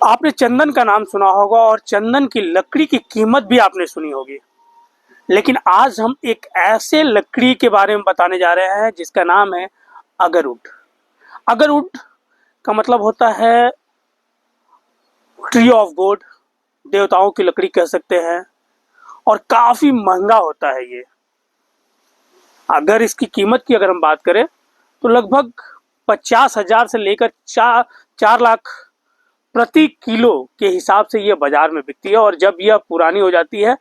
आपने चंदन का नाम सुना होगा और चंदन की लकड़ी की कीमत भी आपने सुनी होगी। लेकिन आज हम एक ऐसे लकड़ी के बारे में बताने जा रहे हैं जिसका नाम है अगरवुड। अगरवुड का मतलब होता है ट्री ऑफ गॉड, देवताओं की लकड़ी कह सकते हैं, और काफी महंगा होता है ये। अगर इसकी कीमत की अगर हम बात करें तो लगभग 50,000 से लेकर 4 लाख प्रति किलो के हिसाब से ये बाजार में बिकती है। और जब यह पुरानी हो जाती है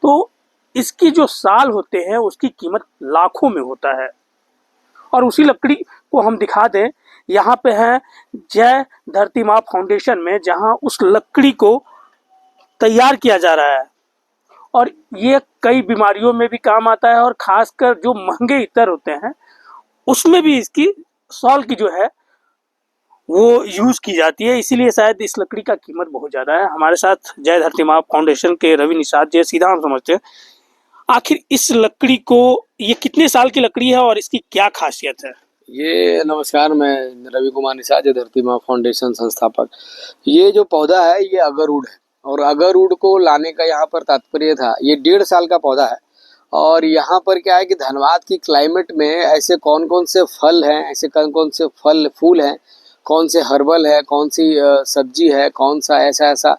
तो इसकी जो साल होते हैं उसकी कीमत लाखों में होता है। और उसी लकड़ी को हम दिखा दें, यहाँ पे है जय धरती माँ फाउंडेशन में, जहाँ उस लकड़ी को तैयार किया जा रहा है। और ये कई बीमारियों में भी काम आता है, और खासकर जो महंगे इत्र होते हैं उसमें भी इसकी सॉल की जो है वो यूज की जाती है। इसीलिए शायद इस लकड़ी का कीमत बहुत ज्यादा है। हमारे साथ जय धरती माँ फाउंडेशन के रवि निषाद जी, सीधा हम समझते हैं आखिर इस लकड़ी को, ये कितने साल की लकड़ी है और इसकी क्या खासियत है। ये नमस्कार, मैं रवि कुमार निषाद, जय धरती माँ फाउंडेशन संस्थापक। ये जो पौधा है ये अगरवुड है, और अगरवुड को लाने का यहाँ पर तात्पर्य था, ये 1.5 साल का पौधा है। और यहाँ पर क्या है कि धनबाद की क्लाइमेट में ऐसे कौन कौन से फल हैं, ऐसे कौन कौन से फूल हैं, कौन से हर्बल है, कौन सी सब्जी है, कौन सा ऐसा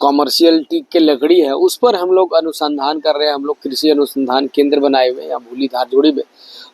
कॉमर्शियल टीक के लकड़ी है, उस पर हम लोग अनुसंधान कर रहे हैं। हम लोग कृषि अनुसंधान केंद्र बनाए हुए हैं यहाँ भूली धारजोड़ी में।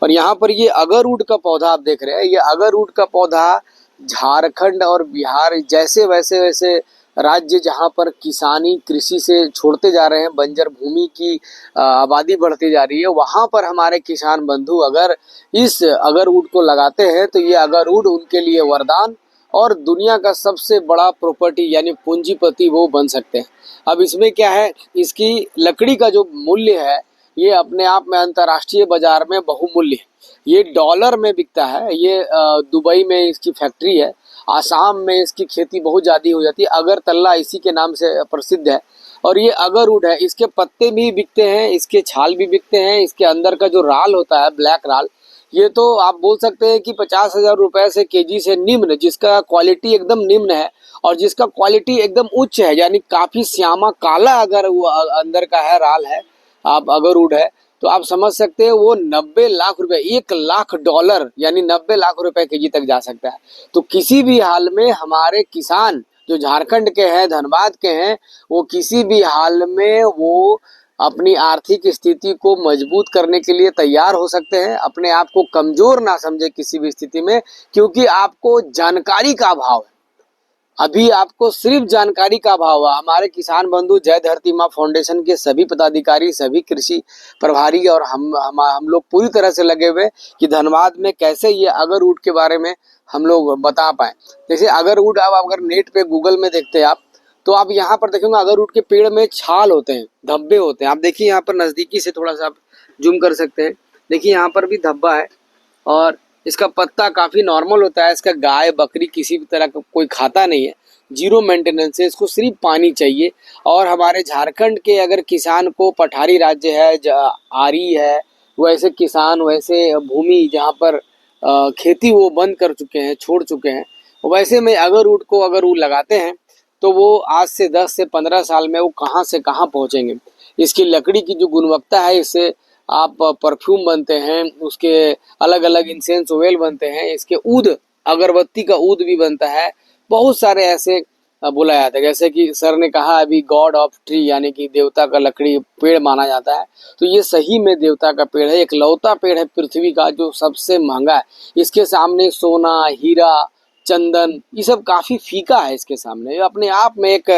और यहाँ पर ये अगरवुड का पौधा आप देख रहे हैं, ये अगरवुड का पौधा झारखंड और बिहार जैसे वैसे राज्य जहाँ पर किसानी कृषि से छोड़ते जा रहे हैं, बंजर भूमि की आबादी बढ़ती जा रही है, वहाँ पर हमारे किसान बंधु अगर इस अगरवुड को लगाते हैं तो ये अगरवुड उनके लिए वरदान और दुनिया का सबसे बड़ा प्रॉपर्टी यानी पूंजीपति वो बन सकते हैं। अब इसमें क्या है, इसकी लकड़ी का जो मूल्य है ये अपने आप में अंतर्राष्ट्रीय बाजार में बहुमूल्य है। ये डॉलर में बिकता है। ये दुबई में इसकी फैक्ट्री है, आसाम में इसकी खेती बहुत ज़्यादा हो जाती है, अगरतला इसी के नाम से प्रसिद्ध है। और ये अगरवुड है, इसके पत्ते भी बिकते हैं, इसके छाल भी बिकते हैं, इसके अंदर का जो राल होता है ब्लैक राल, ये तो आप बोल सकते हैं कि 50,000 रुपए से केजी से निम्न, जिसका क्वालिटी एकदम निम्न है और जिसका क्वालिटी एकदम उच्च है, यानी काफी श्यामा काला अगर वो अंदर का है राल है, आप अगरवुड है, तो आप समझ सकते हैं वो 90 लाख रुपए, $1 लाख यानी 90 लाख रुपए केजी तक जा सकता है। तो किसी भी हाल में हमारे किसान जो झारखंड के हैं, धनबाद के हैं, वो किसी भी हाल में वो अपनी आर्थिक स्थिति को मजबूत करने के लिए तैयार हो सकते हैं। अपने आप को कमजोर ना समझे किसी भी स्थिति में, क्योंकि आपको जानकारी का अभाव है। अभी आपको सिर्फ जानकारी का अभाव है। हमारे किसान बंधु जय धरती माँ फाउंडेशन के सभी पदाधिकारी, सभी कृषि प्रभारी और हम लोग पूरी तरह से लगे हुए कि धनबाद में कैसे ये अगरवुड के बारे में हम लोग बता पाए। जैसे अगरवुड आप अगर नेट पे गूगल में देखते हैं आप, तो आप यहाँ पर देखेंगे अगरवुड के पेड़ में छाल होते हैं, धब्बे होते हैं। आप देखिए यहाँ पर नजदीकी से थोड़ा सा आप जूम कर सकते हैं, देखिए यहाँ पर भी धब्बा है। और इसका पत्ता काफी नॉर्मल होता है। इसका गाय बकरी किसी भी तरह का कोई खाता नहीं है, जीरो मेंटेनेंस है, इसको सिर्फ पानी चाहिए। और हमारे झारखंड के अगर किसान को, पठारी राज्य है, आरी है, वैसे किसान, वैसे भूमि जहाँ पर खेती वो बंद कर चुके हैं, छोड़ चुके हैं, वैसे में अगरवुड को अगर वो लगाते हैं तो वो आज से 10 से 15 साल में वो कहाँ से कहाँ पहुँचेंगे। इसकी लकड़ी की जो गुणवत्ता है, इससे आप परफ्यूम बनते हैं, उसके अलग अलग इंसेंस ऑयल बनते हैं, इसके ऊद, अगरबत्ती का ऊद भी बनता है। बहुत सारे ऐसे बोला जाता है, जैसे कि सर ने कहा अभी गॉड ऑफ ट्री यानी कि देवता का लकड़ी पेड़ माना जाता है, तो ये सही में देवता का पेड़ है। एकलौता पेड़ है पृथ्वी का जो सबसे महंगा है। इसके सामने सोना, हीरा, चंदन, ये सब काफी फीका है इसके सामने। अपने आप में एक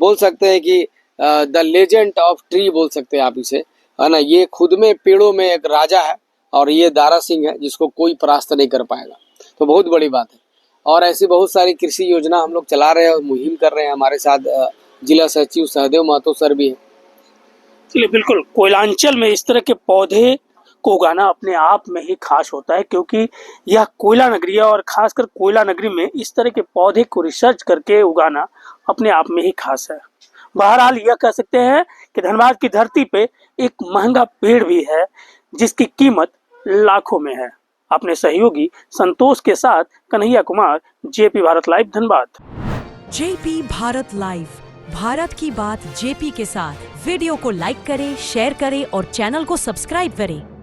बोल सकते हैं कि द लेजेंड ऑफ ट्री बोल सकते हैं आप इसे, है ना। ये खुद में पेड़ों में एक राजा है, और ये दारा सिंह है जिसको कोई परास्त नहीं कर पाएगा। तो बहुत बड़ी बात है। और ऐसी बहुत सारी कृषि योजना हम लोग चला रहे हैं और मुहिम कर रहे हैं। हमारे साथ जिला सचिव सहदेव महतो सर भी है। चलिए, बिल्कुल, कोयलांचल में इस तरह के पौधे को उगाना अपने आप में ही खास होता है, क्योंकि यह कोयला नगरी है। और खासकर कोयला नगरी में इस तरह के पौधे को रिसर्च करके उगाना अपने आप में ही खास है। बहरहाल यह कह सकते हैं कि धनबाद की धरती पे एक महंगा पेड़ भी है जिसकी कीमत लाखों में है। अपने सहयोगी संतोष के साथ Kanhaiya Kumar, JP Bharat live, Dhanbad. JP Bharat live, Bharat की बात जेपी के साथ। वीडियो को लाइक करें, शेयर करें और चैनल को सब्सक्राइब करें।